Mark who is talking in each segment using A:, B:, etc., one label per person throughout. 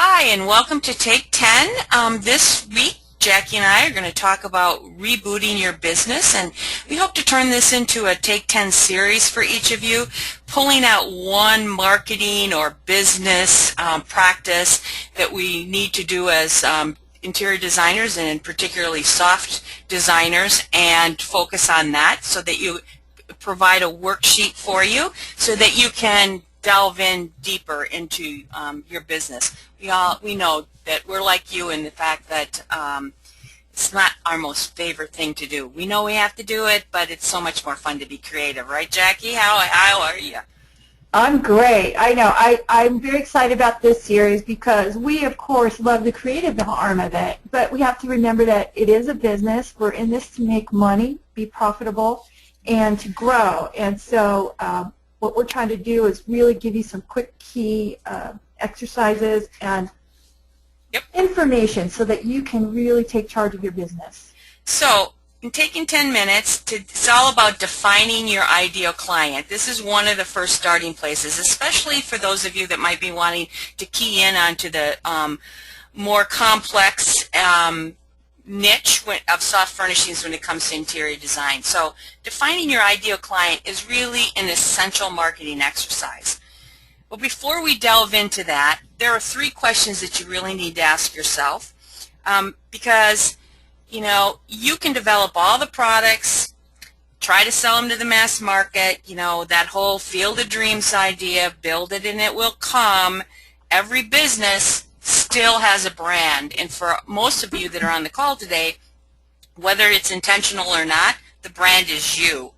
A: Hi, and welcome to Take 10. This week, Jackie and I are going to talk about rebooting your business, and we hope to turn this into a Take 10 series for each of you, pulling out one marketing or business practice that we need to do as interior designers, and particularly soft designers, and focus on that so that you provide a worksheet for you so that you can delve in deeper into your business. We know that we're like you in the fact that it's not our most favorite thing to do. We know we have to do it, but it's so much more fun to be creative, right, Jackie? How are you?
B: I'm great. I know. I'm very excited about this series because we, of course, love the creative arm of it, but we have to remember that it is a business. We're in this to make money, be profitable, and to grow. And so what we're trying to do is really give you some quick key exercises and information so that you can really take charge of your business.
A: So in taking 10 minutes, it's all about defining your ideal client. This is one of the first starting places, especially for those of you that might be wanting to key in onto the more complex niche of soft furnishings when it comes to interior design. So defining your ideal client is really an essential marketing exercise. But before we delve into that, there are 3 questions that you really need to ask yourself because you can develop all the products, try to sell them to the mass market, that whole field of dreams idea, build it and it will come. Every business still has a brand, and for most of you that are on the call today, whether it's intentional or not, the brand is you.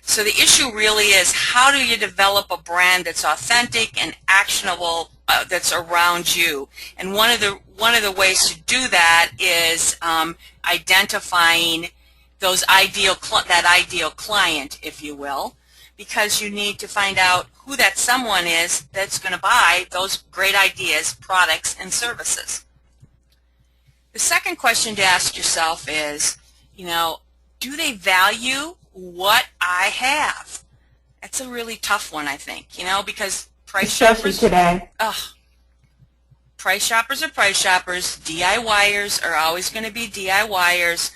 A: So the issue really is, how do you develop a brand that's authentic and actionable, that's around you? And one of the ways to do that is identifying that ideal client, if you will, because you need to find out who that someone is that's going to buy those great ideas, products, and services. The second question to ask yourself is, do they value what I have? That's a really tough one, I think, because price shoppers
B: today.
A: Price shoppers are price shoppers. DIYers are always going to be DIYers.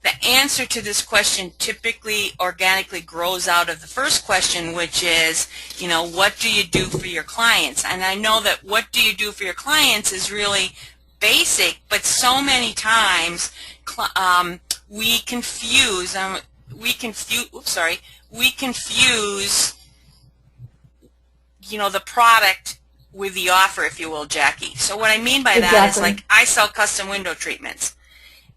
A: The answer to this question typically organically grows out of the first question, which is, what do you do for your clients? And I know that what do you do for your clients is really basic, but so many times we confuse the product with the offer, if you will, Jackie. So what I mean by that is, like, I sell custom window treatments.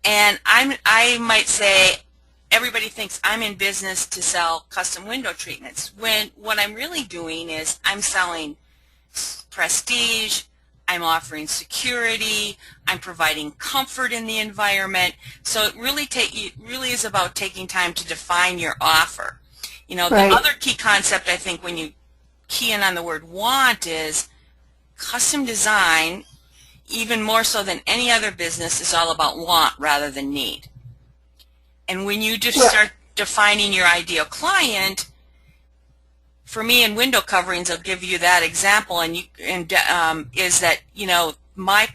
A: And I might say everybody thinks I'm in business to sell custom window treatments, when what I'm really doing is I'm selling prestige, I'm offering security, I'm providing comfort in the environment. So it really is about taking time to define your offer. The other key concept, I think, when you key in on the word want, is custom design, even more so than any other business, is all about want rather than need. And when you just start defining your ideal client, for me in window coverings, I'll give you that example, is that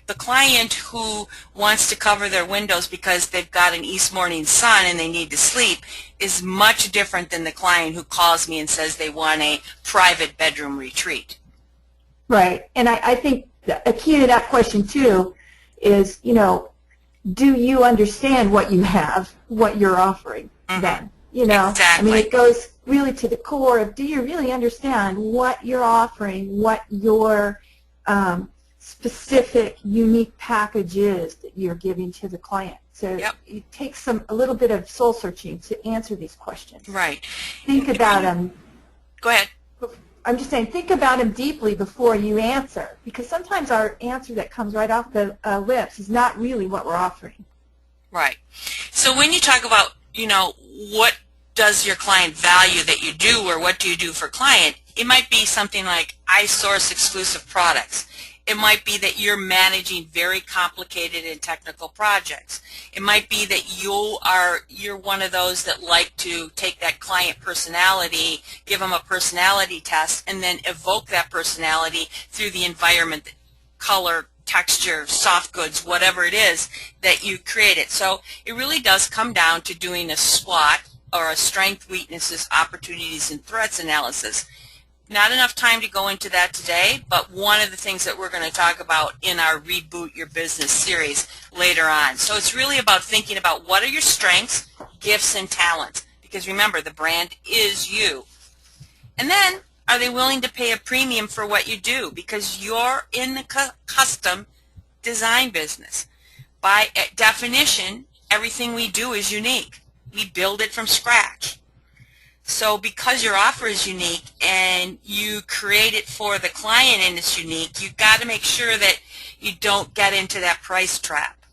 A: the client who wants to cover their windows because they've got an east morning sun and they need to sleep is much different than the client who calls me and says they want a private bedroom retreat.
B: Right, and I think a key to that question too is, do you understand what you have, what you're offering then?
A: Exactly.
B: I mean, it goes really to the core of, do you really understand what you're offering, what your specific, unique package is that you're giving to the client? So it takes a little bit of soul searching to answer these questions.
A: Right.
B: Think about them.
A: Go ahead.
B: I'm just saying, think about them deeply before you answer, because sometimes our answer that comes right off the lips is not really what we're offering.
A: Right. So when you talk about, what does your client value that you do, or what do you do for client, it might be something like, I source exclusive products. It might be that you're managing very complicated and technical projects. It might be that you're one of those that like to take that client personality, give them a personality test, and then evoke that personality through the environment, color, texture, soft goods, whatever it is that you created. So it really does come down to doing a SWOT, or a strength, weaknesses, opportunities, and threats analysis. Not enough time to go into that today, but one of the things that we're going to talk about in our Reboot Your Business series later on. So it's really about thinking about what are your strengths, gifts, and talents. Because remember, the brand is you. And then, are they willing to pay a premium for what you do? Because you're in the custom design business. By definition, everything we do is unique. We build it from scratch. So because your offer is unique and you create it for the client and it's unique, you've got to make sure that you don't get into that price trap.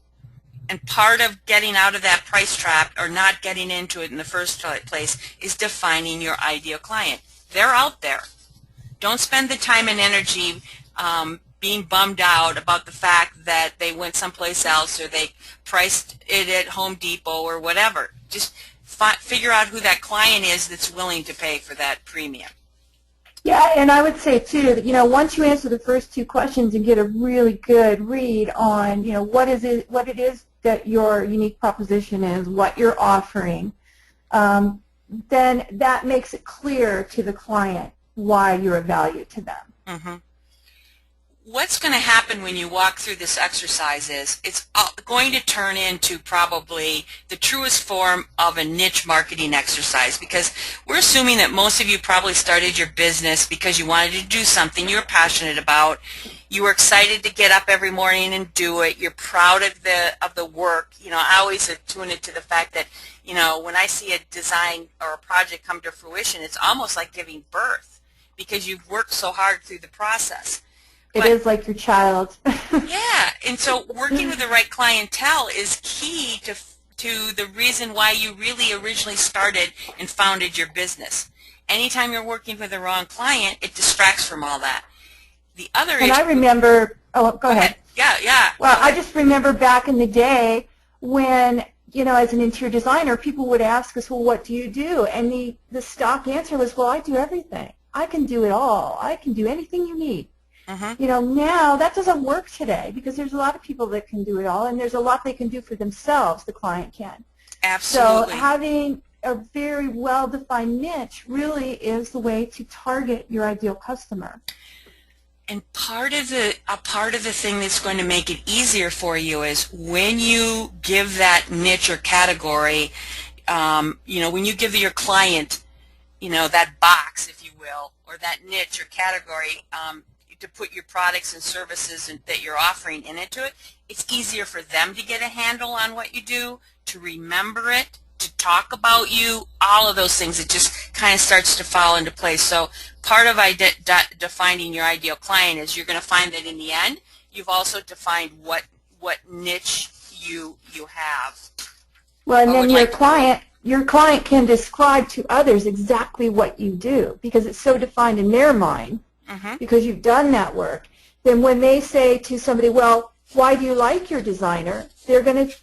A: And part of getting out of that price trap, or not getting into it in the first place, is defining your ideal client. They're out there. Don't spend the time and energy being bummed out about the fact that they went someplace else, or they priced it at Home Depot or whatever. Just figure out who that client is that's willing to pay for that premium.
B: Yeah, and I would say too that, once you answer the first two questions and get a really good read on, what it is that your unique proposition is, what you're offering, then that makes it clear to the client why you're of value to them.
A: Mm-hmm. What's going to happen when you walk through this exercise is it's going to turn into probably the truest form of a niche marketing exercise, because we're assuming that most of you probably started your business because you wanted to do something you were passionate about. You were excited to get up every morning and do it. You're proud of the work. I always attune it to the fact that, when I see a design or a project come to fruition, it's almost like giving birth, because you've worked so hard through the process.
B: It is like your child.
A: Yeah, and so working with the right clientele is key to the reason why you really originally started and founded your business. Anytime you're working with the wrong client, it distracts from all that. The other
B: And I remember, go ahead.
A: Yeah.
B: Well, I just remember back in the day when, as an interior designer, people would ask us, well, what do you do? And the stock answer was, well, I do everything. I can do it all. I can do anything you need.
A: Mm-hmm.
B: Now that doesn't work today, because there's a lot of people that can do it all, and there's a lot they can do for themselves, the client can.
A: Absolutely.
B: So having a very well-defined niche really is the way to target your ideal customer.
A: And part of the thing that's going to make it easier for you is when you give that niche or category, when you give your client, that box, if you will, or that niche or category, to put your products and services that you're offering into it, it's easier for them to get a handle on what you do, to remember it, to talk about you, all of those things. It just kind of starts to fall into place. So part of defining your ideal client is you're going to find that in the end, you've also defined what niche you have.
B: Well, and then your client can describe to others exactly what you do, because it's so defined in their mind.
A: Mm-hmm.
B: Because you've done that work. Then when they say to somebody, well, why do you like your designer, they're going to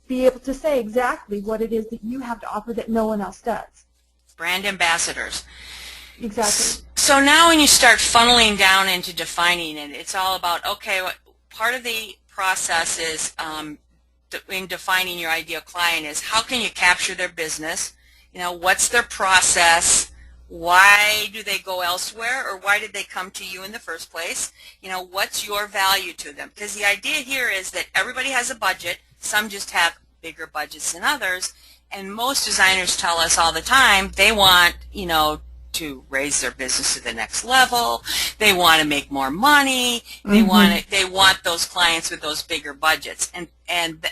B: be able to say exactly what it is that you have to offer that no one else does.
A: Brand ambassadors.
B: Exactly.
A: So now when you start funneling down into defining it, it's all about, okay, part of the process is in defining your ideal client is how can you capture their business, what's their process, why do they go elsewhere, or why did they come to you in the first place? What's your value to them? Because the idea here is that everybody has a budget. Some just have bigger budgets than others. And most designers tell us all the time they want, to raise their business to the next level. They want to make more money. They want those clients with those bigger budgets. And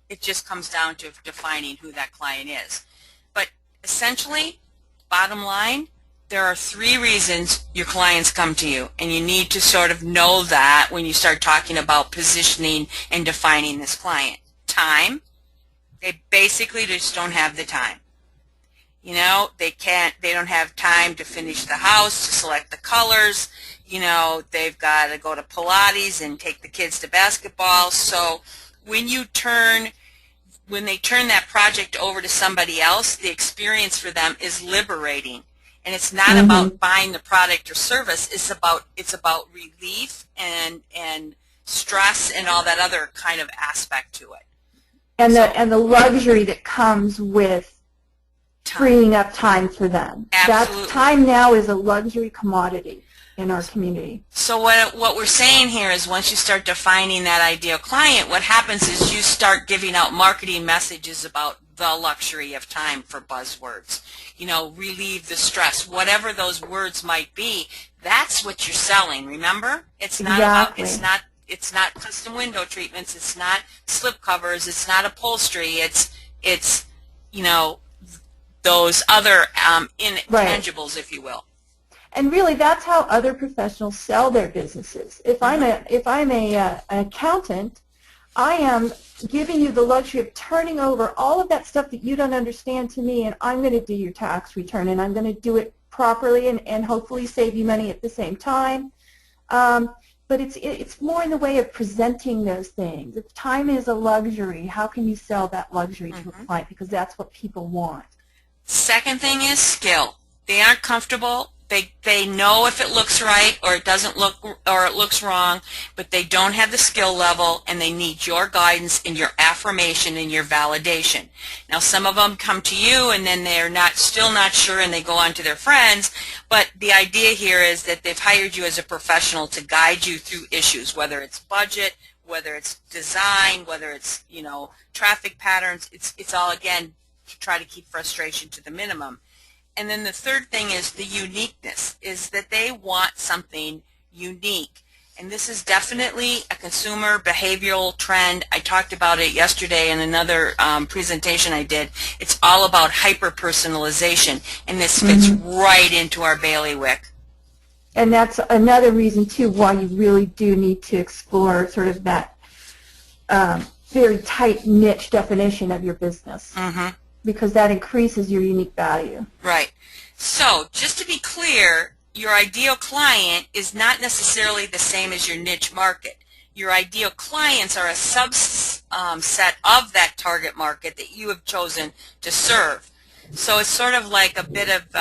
A: it just comes down to defining who that client is. But essentially, bottom line, there are 3 reasons your clients come to you, and you need to sort of know that when you start talking about positioning and defining this client. Time. They basically just don't have the time. They don't have time to finish the house, to select the colors. They've got to go to Pilates and take the kids to basketball. So when they turn that project over to somebody else, the experience for them is liberating. And it's not about buying the product or service. It's about relief and stress and all that other kind of aspect to it.
B: And the luxury that comes with freeing up time for them.
A: Absolutely.
B: That time now is a luxury commodity in our community.
A: So what we're saying here is once you start defining that ideal client, what happens is you start giving out marketing messages about the luxury of time for buzzwords. You know, relieve the stress, whatever those words might be. That's what you're selling. Remember, it's not
B: Exactly.
A: about, it's not custom window treatments. It's not slip covers. It's not upholstery. It's you know, those other intangibles, if you will.
B: And really, that's how other professionals sell their businesses. If I'm an accountant, I am giving you the luxury of turning over all of that stuff that you don't understand to me, and I'm going to do your tax return, and I'm going to do it properly and hopefully save you money at the same time. But it's more in the way of presenting those things. If time is a luxury, how can you sell that luxury to a client? Because that's what people want.
A: Second thing is skill. They aren't comfortable. They know if it looks right or it doesn't look, or it looks wrong, but they don't have the skill level, and they need your guidance and your affirmation and your validation. Now, some of them come to you and then they're still not sure, and they go on to their friends, but the idea here is that they've hired you as a professional to guide you through issues, whether it's budget, whether it's design, whether it's, you know, traffic patterns. It's all, again, to try to keep frustration to the minimum. And then the third thing is the uniqueness, is that they want something unique. And this is definitely a consumer behavioral trend. I talked about it yesterday in another presentation I did. It's all about hyper-personalization, and this fits right into our bailiwick.
B: And that's another reason, too, why you really do need to explore sort of that very tight niche definition of your business. Because that increases your unique value.
A: Right. So, just to be clear, your ideal client is not necessarily the same as your niche market. Your ideal clients are a subset of that target market that you have chosen to serve. So it's sort of like a bit of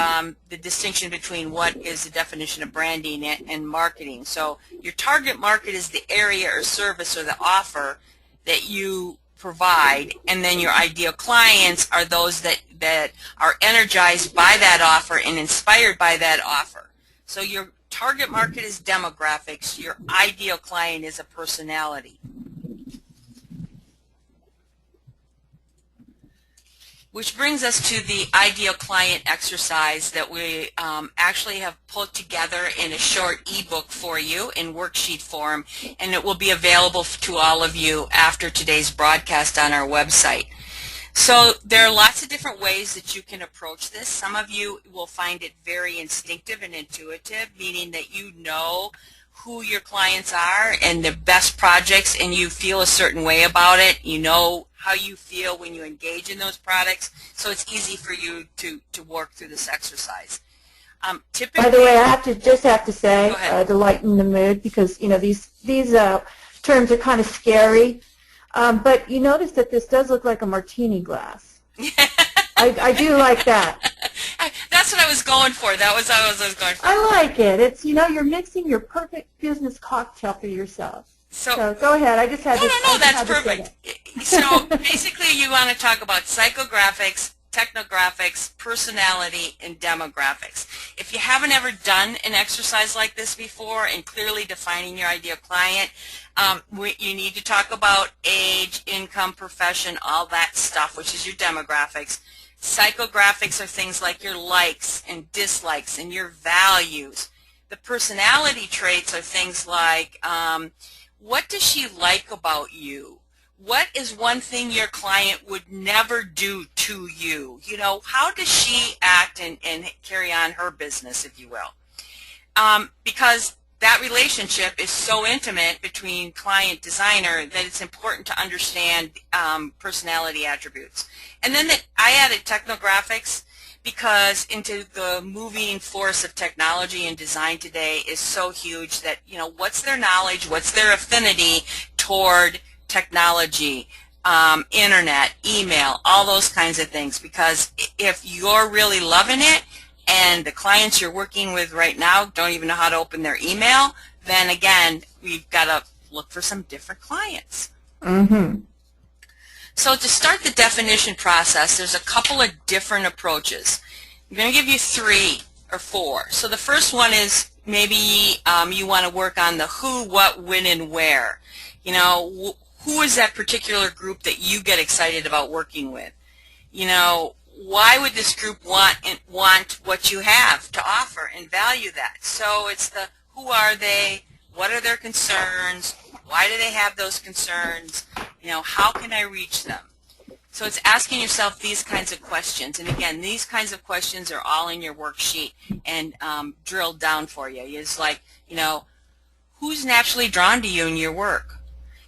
A: the distinction between what is the definition of branding and marketing. So your target market is the area or service or the offer that you provide, and then your ideal clients are those that are energized by that offer and inspired by that offer. So your target market is demographics, your ideal client is a personality. Which brings us to the ideal client exercise that we actually have put together in a short ebook for you in worksheet form, and it will be available to all of you after today's broadcast on our website. So there are lots of different ways that you can approach this. Some of you will find it very instinctive and intuitive, meaning that you know who your clients are and the best projects, and you feel a certain way about it. You know how you feel when you engage in those products, so it's easy for you to work through this exercise. Typically,
B: by the way, I have to say,
A: to
B: lighten the mood, because you know these terms are kind of scary, but you notice that this does look like a martini glass. I do like that.
A: That's what I was going for. That was what I was going for.
B: I like it. It's, you know, you're mixing your perfect business cocktail for yourself. So go ahead. I just had to.
A: No, that's perfect. So basically, you want to talk about psychographics, technographics, personality, and demographics. If you haven't ever done an exercise like this before and clearly defining your ideal client, you need to talk about age, income, profession, all that stuff, which is your demographics. Psychographics are things like your likes and dislikes and your values. The personality traits are things like, what does she like about you? What is one thing your client would never do to you? You know, how does she act and carry on her business, if you will? Because that relationship is so intimate between client designer that it's important to understand personality attributes. And then I added technographics because into the moving force of technology and design today is so huge that, you know, what's their knowledge, what's their affinity toward technology, internet, email, all those kinds of things. Because if you're really loving it and the clients you're working with right now don't even know how to open their email, then again, we've got a look for some different clients.
B: Mm-hmm.
A: So to start the definition process, there's a couple of different approaches. I'm going to give you 3 or 4. So the first one is maybe you want to work on the who, what, when, and where. You know, who is that particular group that you get excited about working with? You know, why would this group want what you have to offer and value that? So it's the who are they, what are their concerns, why do they have those concerns, you know, how can I reach them? So it's asking yourself these kinds of questions. And again, these kinds of questions are all in your worksheet and drilled down for you. It's like, you know, who's naturally drawn to you in your work?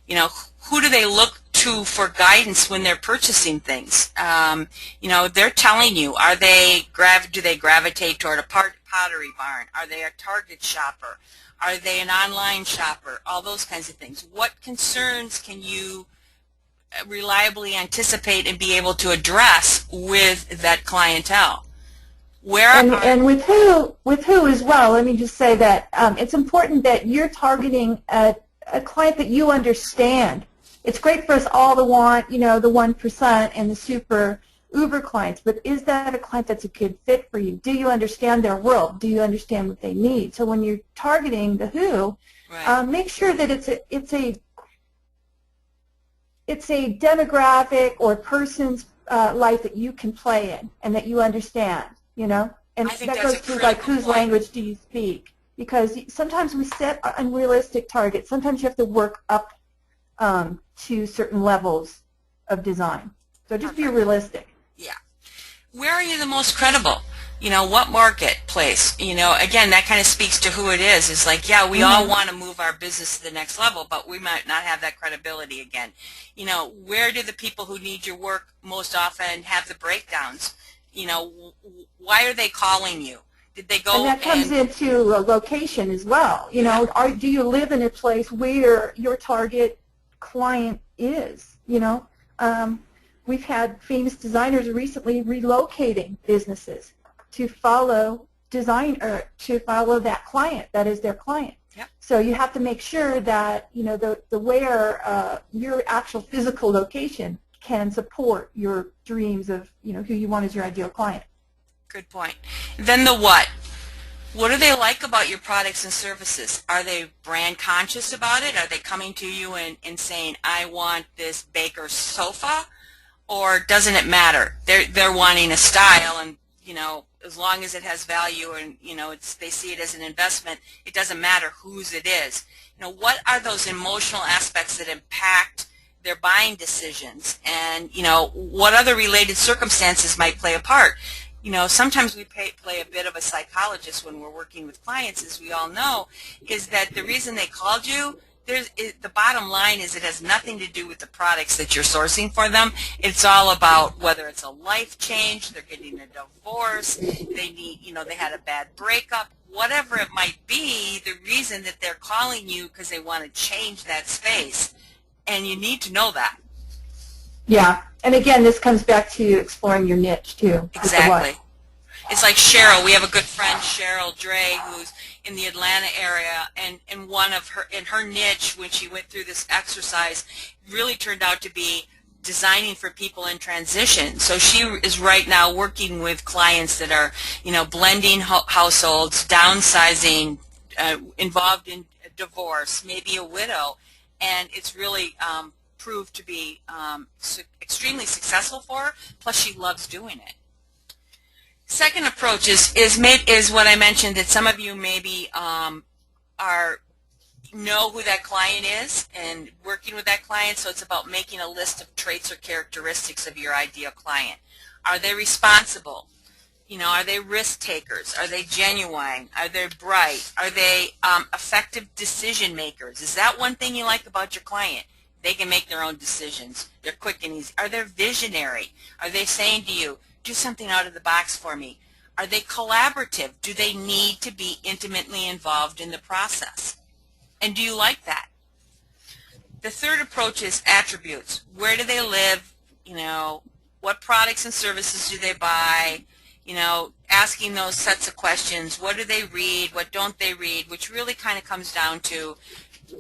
A: You know, who do they look to for guidance when they're purchasing things? You know, they're telling you, do they gravitate toward a pottery barn? Are they a Target shopper? Are they an online shopper? All those kinds of things. What concerns can you reliably anticipate and be able to address with that clientele?
B: And with who as well, let me just say that it's important that you're targeting a client that you understand. It's great for us all to want, you know, the 1% and the super uber clients, but is that a client that's a good fit for you? Do you understand their world? Do you understand what they need? So when you're targeting the who,
A: right,
B: make sure that it's a demographic or person's life that you can play in and that you understand, you know? And that goes to like whose language do you speak? Because sometimes we set unrealistic targets. Sometimes you have to work up to certain levels of design. So just be realistic.
A: Yeah. Where are you the most credible? You know, what marketplace? You know, again, that kind of speaks to who it is. It's like, yeah, we all want to move our business to the next level, but we might not have that credibility again. You know, where do the people who need your work most often have the breakdowns? You know, why are they calling you? Did they go
B: and that comes into a location as well. You know, do you live in a place where your target client is? You know, we've had famous designers recently relocating businesses to follow to follow that client. That is their client.
A: Yep.
B: So you have to make sure that, you know, the where your actual physical location can support your dreams of, you know, who you want as your ideal client.
A: Good point. Then the what. What do they like about your products and services? Are they brand conscious about it? Are they coming to you and saying, I want this Baker sofa? Or doesn't it matter? They're wanting a style, and, you know, as long as it has value and, you know, they see it as an investment, it doesn't matter whose it is. You know, what are those emotional aspects that impact their buying decisions? And, you know, what other related circumstances might play a part? You know, sometimes we play a bit of a psychologist when we're working with clients, as we all know, is that the reason they called you, the bottom line is it has nothing to do with the products that you're sourcing for them. It's all about whether it's a life change, they're getting a divorce, they need, you know, they had a bad breakup, whatever it might be, the reason that they're calling you because they want to change that space. And you need to know that.
B: Yeah, and again, this comes back to exploring your niche too.
A: Exactly. It's like Cheryl. We have a good friend, Cheryl Dre, who's in the Atlanta area, and her niche, when she went through this exercise, really turned out to be designing for people in transition. So she is right now working with clients that are, you know, blending households, downsizing, involved in a divorce, maybe a widow, and it's really proved to be extremely successful for her, plus she loves doing it. Second approach is what I mentioned, that some of you maybe know who that client is and working with that client, so it's about making a list of traits or characteristics of your ideal client. Are they responsible? You know, are they risk takers? Are they genuine? Are they bright? Are they effective decision makers? Is that one thing you like about your client? They can make their own decisions. They're quick and easy. Are they visionary? Are they saying to you, do something out of the box for me? Are they collaborative? Do they need to be intimately involved in the process? And do you like that? The third approach is attributes. Where do they live? You know, what products and services do they buy? You know, asking those sets of questions. What do they read? What don't they read? Which really kind of comes down to,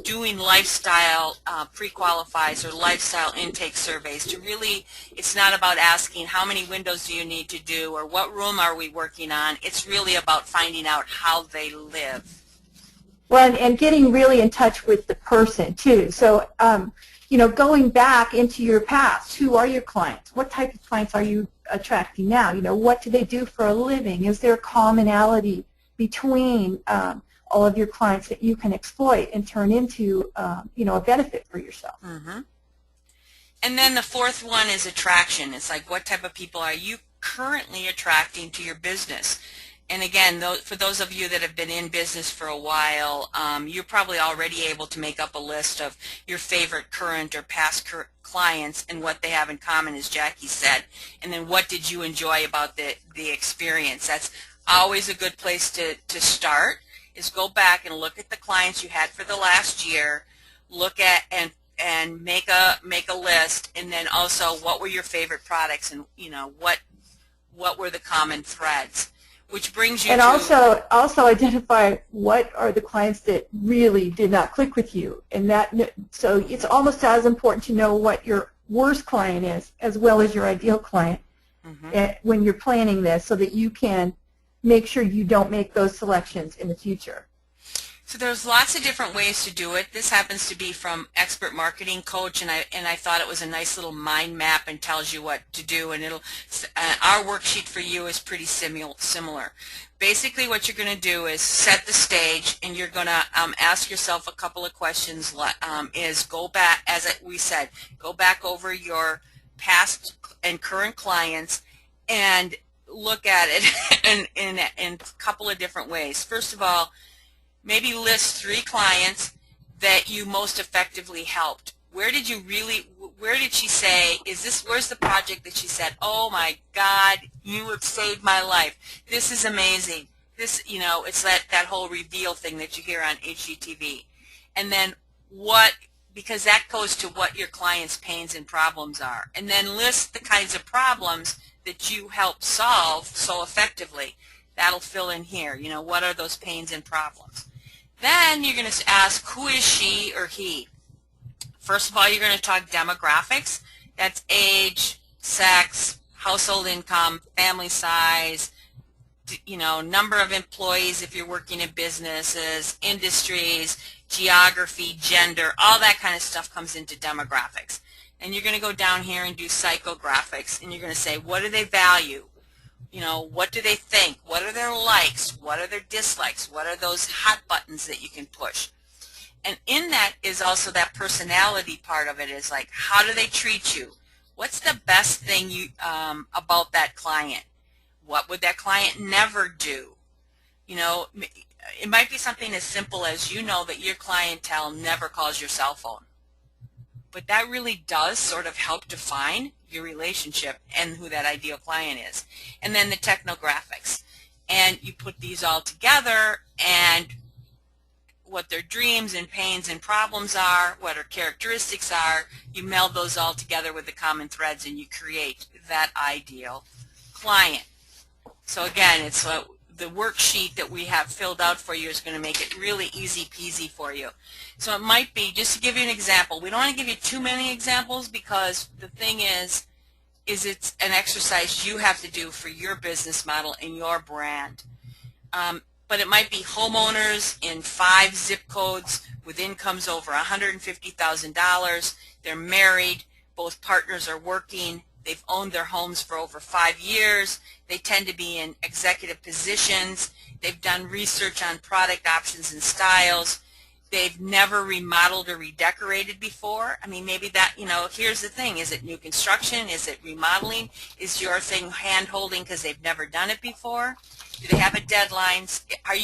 A: doing lifestyle pre-qualifies or lifestyle intake surveys to really, it's not about asking how many windows do you need to do or what room are we working on. It's really about finding out how they live.
B: Well, and getting really in touch with the person too. So, you know, going back into your past, who are your clients? What type of clients are you attracting now? You know, what do they do for a living? Is there a commonality between all of your clients that you can exploit and turn into, you know, a benefit for yourself?
A: Mm-hmm. And then the fourth one is attraction. It's like, what type of people are you currently attracting to your business? And again, for those of you that have been in business for a while, you're probably already able to make up a list of your favorite current or past clients and what they have in common, as Jackie said. And then what did you enjoy about the experience? That's always a good place to start, is go back and look at the clients you had for the last year, look at and make a list, and then also what were your favorite products, and you know what were the common threads. Which brings you
B: and
A: to
B: also identify what are the clients that really did not click with you, and so it's almost as important to know what your worst client is as well as your ideal client when you're planning this, so that you can make sure you don't make those selections in the future.
A: So there's lots of different ways to do it. This happens to be from Expert Marketing Coach, and I thought it was a nice little mind map and tells you what to do. And our worksheet for you is pretty similar. Basically, what you're going to do is set the stage, and you're going to ask yourself a couple of questions. Go back, as we said, go back over your past and current clients and look at it in a couple of different ways. First of all, maybe list 3 clients that you most effectively helped. Where did she say, where's the project that she said, oh my God, you have saved my life. This is amazing. This, you know, it's that whole reveal thing that you hear on HGTV. And then because that goes to what your client's pains and problems are. And then list the kinds of problems that you help solve so effectively. That'll fill in here. You know, what are those pains and problems? Then you're going to ask, who is she or he? First of all, you're going to talk demographics. That's age, sex, household income, family size, you know, number of employees if you're working in businesses, industries, geography, gender, all that kind of stuff comes into demographics. And you're going to go down here and do psychographics, and you're going to say, what do they value? You know, what do they think? What are their likes? What are their dislikes? What are those hot buttons that you can push? And in that is also that personality part of it, is like, how do they treat you? What's the best thing about that client? What would that client never do? You know, it might be something as simple as, you know, that your clientele never calls your cell phone. But that really does sort of help define your relationship and who that ideal client is. And then the technographics. And you put these all together, and what their dreams and pains and problems are, what their characteristics are, you meld those all together with the common threads, and you create that ideal client. So again, it's the worksheet that we have filled out for you is going to make it really easy peasy for you. So it might be, just to give you an example, we don't want to give you too many examples, because the thing is it's an exercise you have to do for your business model and your brand. But it might be homeowners in 5 zip codes with incomes over $150,000. They're married, both partners are working, they've owned their homes for over 5 years, they tend to be in executive positions, they've done research on product options and styles, they've never remodeled or redecorated before. I mean, maybe that, you know, here's the thing, is it new construction, is it remodeling, is your thing hand holding because they've never done it before? Do they have a deadlines? Are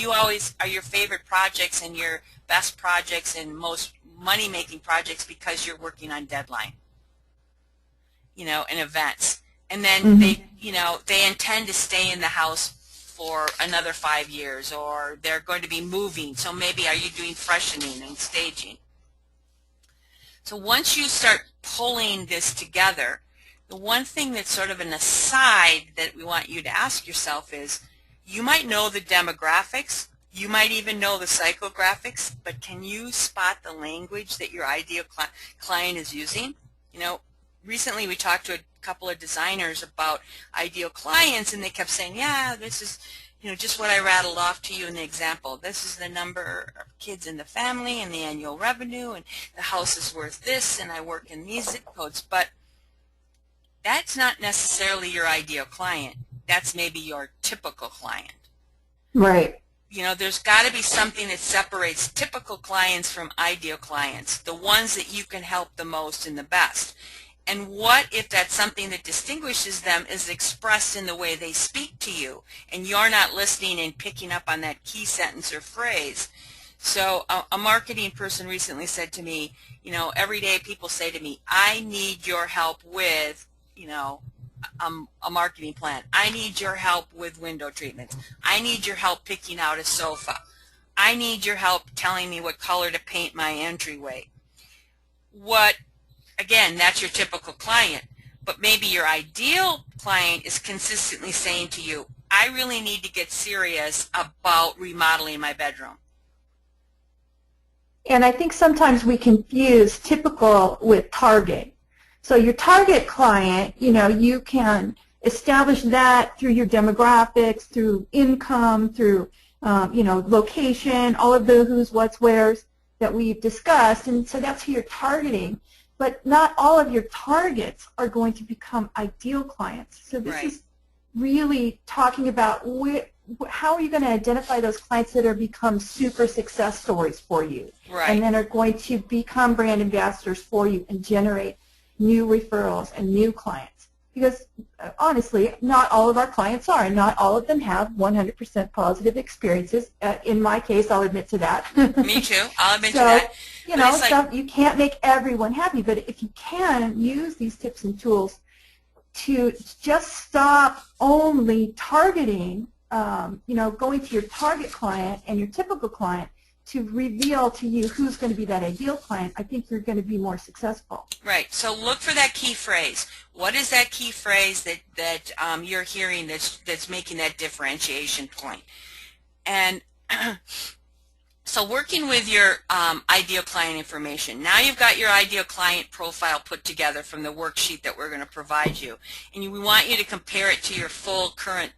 A: your favorite projects and your best projects and most money-making projects because you're working on deadline, you know, and events? And then they intend to stay in the house for another 5 years, or they're going to be moving. So maybe are you doing freshening and staging? So once you start pulling this together, the one thing that's sort of an aside that we want you to ask yourself is, you might know the demographics, You might even know the psychographics, but can you spot the language that your ideal client is using? You know, recently we talked to a couple of designers about ideal clients, and they kept saying, yeah, this is, just what I rattled off to you in the example. This is the number of kids in the family and the annual revenue, and the house is worth this, and I work in these zip codes. But that's not necessarily your ideal client. That's maybe your typical client.
B: Right.
A: There's got to be something that separates typical clients from ideal clients, the ones that you can help the most and the best. And what if that's something that distinguishes them is expressed in the way they speak to you, and you're not listening and picking up on that key sentence or phrase? So a marketing person recently said to me, every day people say to me, I need your help with, a marketing plan. I need your help with window treatments. I need your help picking out a sofa. I need your help telling me what color to paint my entryway. Again, that's your typical client, but maybe your ideal client is consistently saying to you, I really need to get serious about remodeling my bedroom.
B: And I think sometimes we confuse typical with target. So your target client, you can establish that through your demographics, through income, through, location, all of the who's, what's, where's that we've discussed. And so that's who you're targeting. But not all of your targets are going to become ideal clients. So this is really talking about how are you going to identify those clients that are become super success stories for you, and then are going to become brand ambassadors for you and generate new referrals and new clients. Because honestly, not all of our clients are, and not all of them have 100% positive experiences. In my case, I'll admit to that.
A: Me too. I'll admit to that.
B: You can't make everyone happy, but if you can use these tips and tools to just stop only targeting, going to your target client and your typical client to reveal to you who's going to be that ideal client, I think you're going to be more successful.
A: Right. So look for that key phrase. What is that key phrase that you're hearing that's making that differentiation point? And so working with your ideal client information, now you've got your ideal client profile put together from the worksheet that we're going to provide you, and we want you to compare it to your full current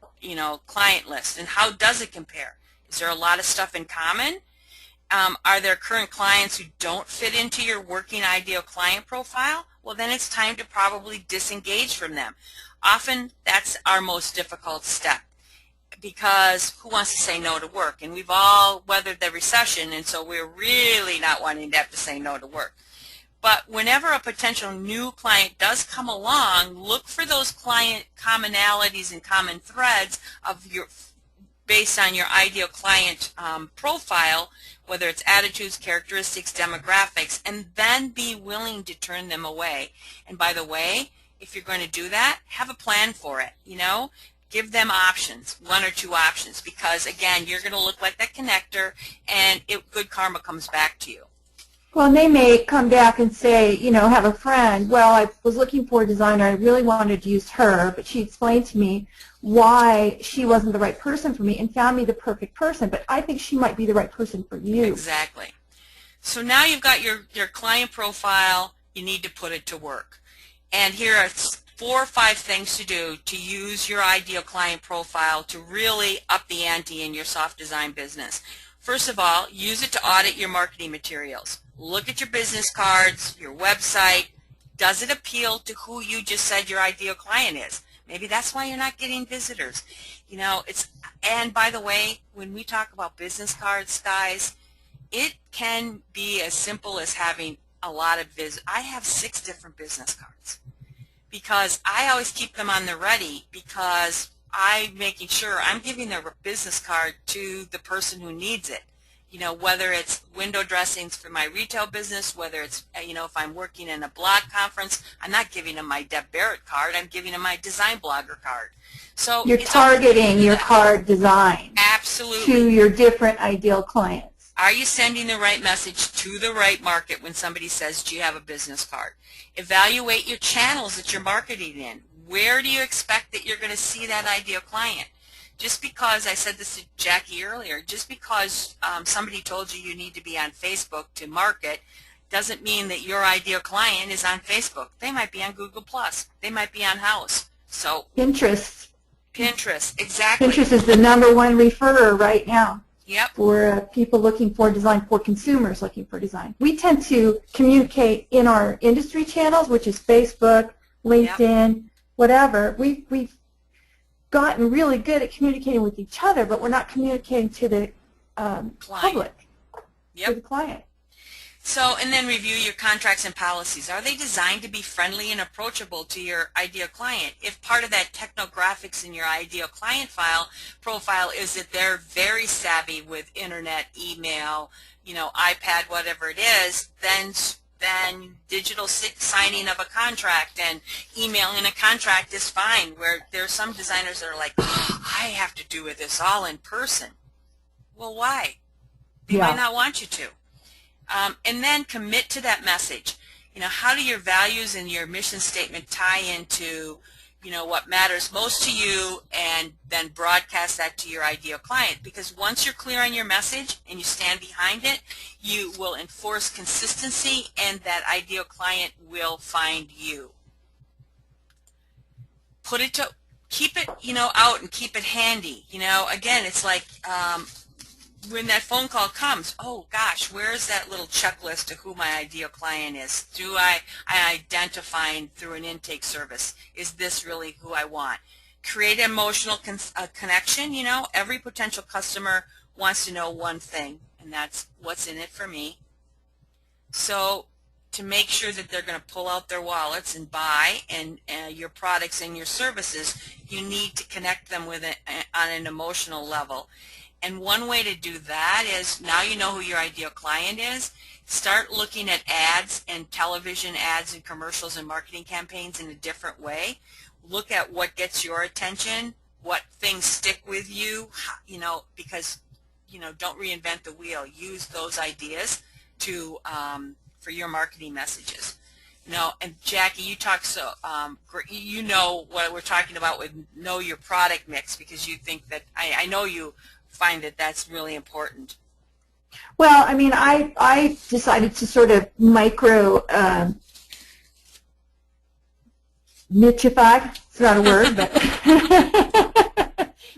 A: client list. And how does it compare? Is there a lot of stuff in common? Are there current clients who don't fit into your working ideal client profile? Well, then it's time to probably disengage from them. Often that's our most difficult step, because who wants to say no to work? And we've all weathered the recession, and so we're really not wanting to have to say no to work. But whenever a potential new client does come along, look for those client commonalities and common threads based on your ideal client profile, whether it's attitudes, characteristics, demographics, and then be willing to turn them away. And by the way, if you're going to do that, have a plan for it. Give them options, 1 or 2 options, because again, you're going to look like that connector, and good karma comes back to you.
B: Well, and they may come back and say, have a friend, well, I was looking for a designer, I really wanted to use her, but she explained to me why she wasn't the right person for me and found me the perfect person, but I think she might be the right person for you.
A: Exactly. So now you've got your client profile, you need to put it to work. And here are 4 or 5 things to do to use your ideal client profile to really up the ante in your soft design business. First of all, use it to audit your marketing materials. Look at your business cards, your website. Does it appeal to who you just said your ideal client is? Maybe that's why you're not getting visitors. And by the way, when we talk about business cards, guys, it can be as simple as having a lot of I have 6 different business cards, because I always keep them on the ready, because I'm making sure I'm giving the business card to the person who needs it. Whether it's window dressings for my retail business, whether it's, if I'm working in a blog conference, I'm not giving them my Deb Barrett card, I'm giving them my design blogger card. So
B: you're targeting your card design
A: absolutely
B: to your different ideal clients.
A: Are you sending the right message to the right market when somebody says, do you have a business card? Evaluate your channels that you're marketing in. Where do you expect that you're going to see that ideal client? just because I said this to Jackie earlier, just because somebody told you you need to be on Facebook to market doesn't mean that your ideal client is on Facebook. They might be on Google+. They might be on House. So
B: Pinterest.
A: Pinterest, exactly.
B: Pinterest is the #1 referrer right now.
A: Yep.
B: For people looking for design, for consumers looking for design. We tend to communicate in our industry channels, which is Facebook, LinkedIn, whatever. We've gotten really good at communicating with each other, but we're not communicating to the public, to the client.
A: So, and then review your contracts and policies. Are they designed to be friendly and approachable to your ideal client? If part of that technographics in your ideal client profile is that they're very savvy with internet, email, iPad, whatever it is, then digital signing of a contract and emailing a contract is fine, where there's some designers that are like, oh, I have to do this all in person. Well, why? They might not want you to. And then commit to that message. How do your values and your mission statement tie into, what matters most to you, and then broadcast that to your ideal client? Because once you're clear on your message and you stand behind it, you will enforce consistency, and that ideal client will find you. Keep it, out and keep it handy. Again, it's like, when that phone call comes, oh gosh, where's that little checklist of who my ideal client is? Do I identify through an intake service? Is this really who I want? Create an emotional connection. Every potential customer wants to know one thing, and that's what's in it for me. So to make sure that they're going to pull out their wallets and buy your products and your services, you need to connect them with it on an emotional level. And one way to do that is, now you know who your ideal client is, start looking at ads and television ads and commercials and marketing campaigns in a different way. Look at what gets your attention, what things stick with you, because, don't reinvent the wheel. Use those ideas to for your marketing messages. And Jackie, you talk you know what we're talking about with know your product mix, because you think that, I know you find that that's really important.
B: Well, I mean, I decided to sort of micro nicheify, it's not a word, but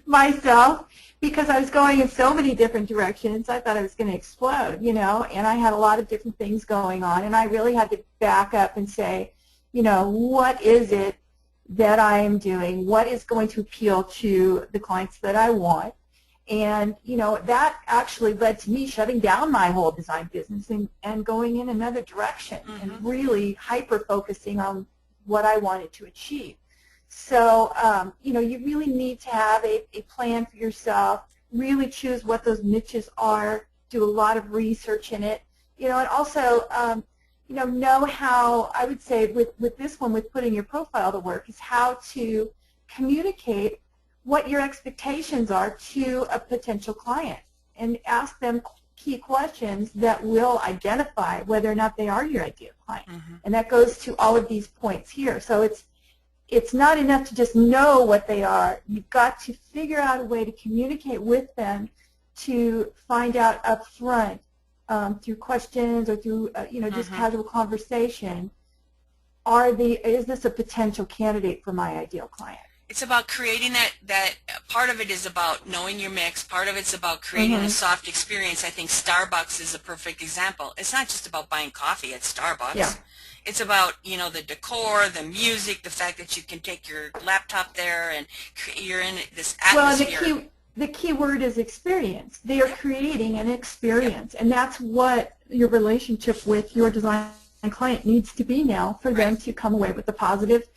B: myself, because I was going in so many different directions. I thought I was going to explode, and I had a lot of different things going on, and I really had to back up and say, what is it that I am doing? What is going to appeal to the clients that I want? And, that actually led to me shutting down my whole design business and going in another direction and really hyper-focusing on what I wanted to achieve. So, you really need to have a plan for yourself, really choose what those niches are, do a lot of research in it, and also, know how, I would say with this one, with putting your profile to work, is how to communicate what your expectations are to a potential client, and ask them key questions that will identify whether or not they are your ideal client. And that goes to all of these points here. So it's not enough to just know what they are. You've got to figure out a way to communicate with them, to find out up front through questions or through just casual conversation, is this a potential candidate for my ideal client?
A: It's about creating that part of it is about knowing your mix. Part of it's about creating a soft experience. I think Starbucks is a perfect example. It's not just about buying coffee at Starbucks.
B: Yeah.
A: It's about, the decor, the music, the fact that you can take your laptop there and you're in this atmosphere.
B: Well, the key word is experience. They are creating an experience, and that's what your relationship with your design client needs to be now for them to come away with a positive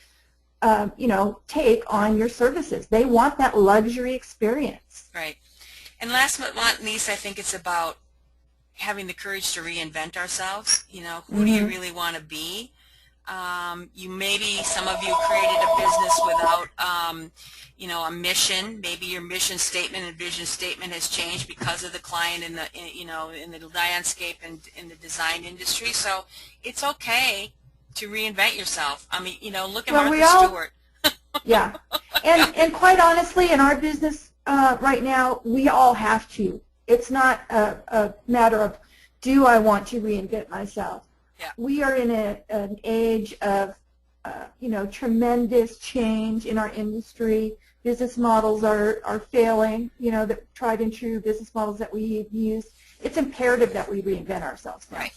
B: take on your services. They want that luxury experience.
A: Right. And last but not least, I think it's about having the courage to reinvent ourselves. Who do you really want to be? Maybe some of you created a business without, a mission. Maybe your mission statement and vision statement has changed because of the client in the landscape and in the design industry. So it's okay to reinvent yourself. Look at Martha Stewart.
B: Yeah. And quite honestly, in our business, right now, we all have to. It's not a matter of, do I want to reinvent myself?
A: Yeah.
B: We are in an age of, tremendous change in our industry. Business models are failing, the tried and true business models that we've used. It's imperative that we reinvent ourselves now.
A: Right.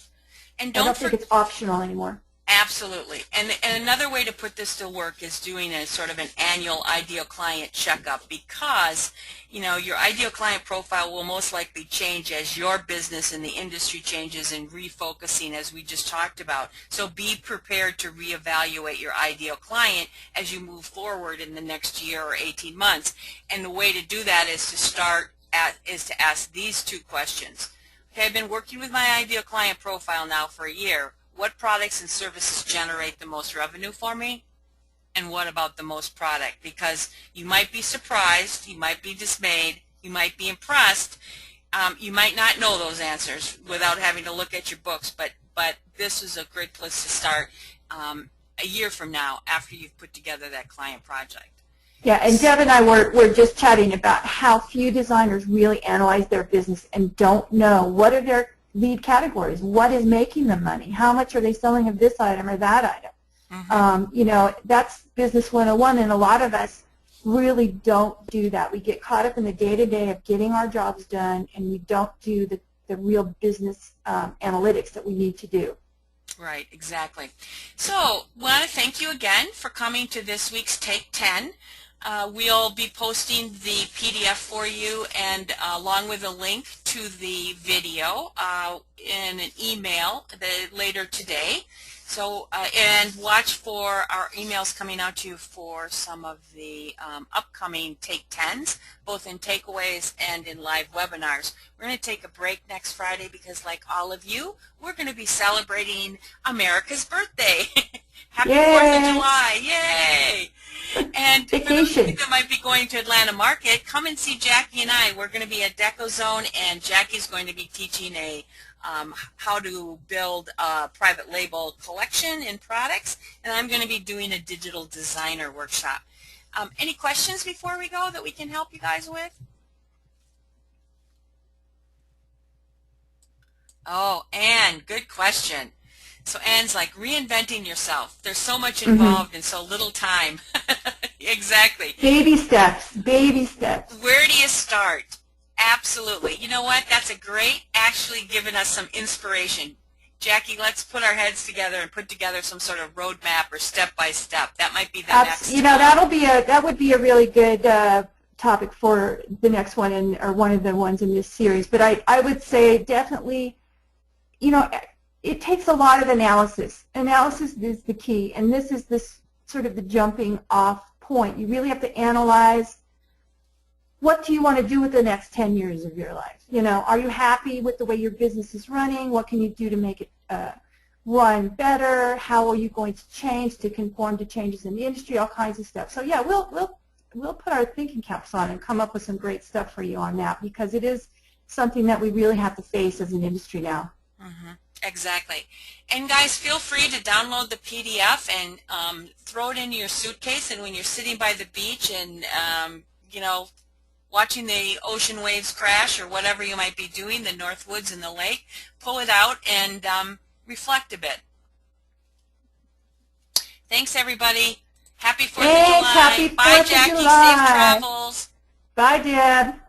A: And
B: I don't think it's optional anymore.
A: Absolutely. And another way to put this to work is doing a sort of an annual ideal client checkup, because, your ideal client profile will most likely change as your business and the industry changes, and refocusing, as we just talked about. So be prepared to reevaluate your ideal client as you move forward in the next year or 18 months. And the way to do that is to ask these two questions. Okay, I've been working with my ideal client profile now for a year. What products and services generate the most revenue for me? And what about the most product? Because you might be surprised, you might be dismayed, you might be impressed. You might not know those answers without having to look at your books, but this is a great place to start a year from now after you've put together that client project.
B: Yeah, and Deb and I were just chatting about how few designers really analyze their business and don't know what are their lead categories, what is making them money, how much are they selling of this item or that item. Mm-hmm. That's business 101, and a lot of us really don't do that. We get caught up in the day-to-day of getting our jobs done, and we don't do the real business analytics that we need to do.
A: Right, exactly. So, we want to thank you again for coming to this week's Take 10. We'll be posting the PDF for you, and along with a link to the video in an email later today. So, and watch for our emails coming out to you for some of the upcoming Take 10s, both in takeaways and in live webinars. We're going to take a break next Friday because, like all of you, we're going to be celebrating America's birthday. Happy 4th of July. Yay! And for those of you that might be going to Atlanta Market, come and see Jackie and I. We're going to be at Deco Zone, and Jackie's going to be teaching how to build a private label collection in products, and I'm going to be doing a digital designer workshop. Any questions before we go that we can help you guys with? Oh, Anne, good question. So Anne's like, reinventing yourself. There's so much involved and so little time. Exactly.
B: Baby steps, baby steps.
A: Where do you start? Absolutely. You know what? That's a great, actually giving us some inspiration. Jackie, let's put our heads together and put together some sort of roadmap or step-by-step. That might be the next.
B: That would be a really good topic for the next one, or one of the ones in this series. But I would say definitely, it takes a lot of analysis. Analysis is the key, and this is sort of the jumping off point. You really have to analyze, what do you want to do with the next 10 years of your life? Are you happy with the way your business is running? What can you do to make it run better? How are you going to change to conform to changes in the industry? All kinds of stuff. So yeah, we'll put our thinking caps on and come up with some great stuff for you on that, because it is something that we really have to face as an industry now.
A: Mm-hmm. Exactly. And guys, feel free to download the PDF and throw it into your suitcase, and when you're sitting by the beach and watching the ocean waves crash or whatever you might be doing, the North Woods and the lake, pull it out and reflect a bit. Thanks, everybody. Happy 4th of July.
B: Happy 4th
A: Bye,
B: of
A: Jackie.
B: July.
A: Safe travels.
B: Bye, Deb.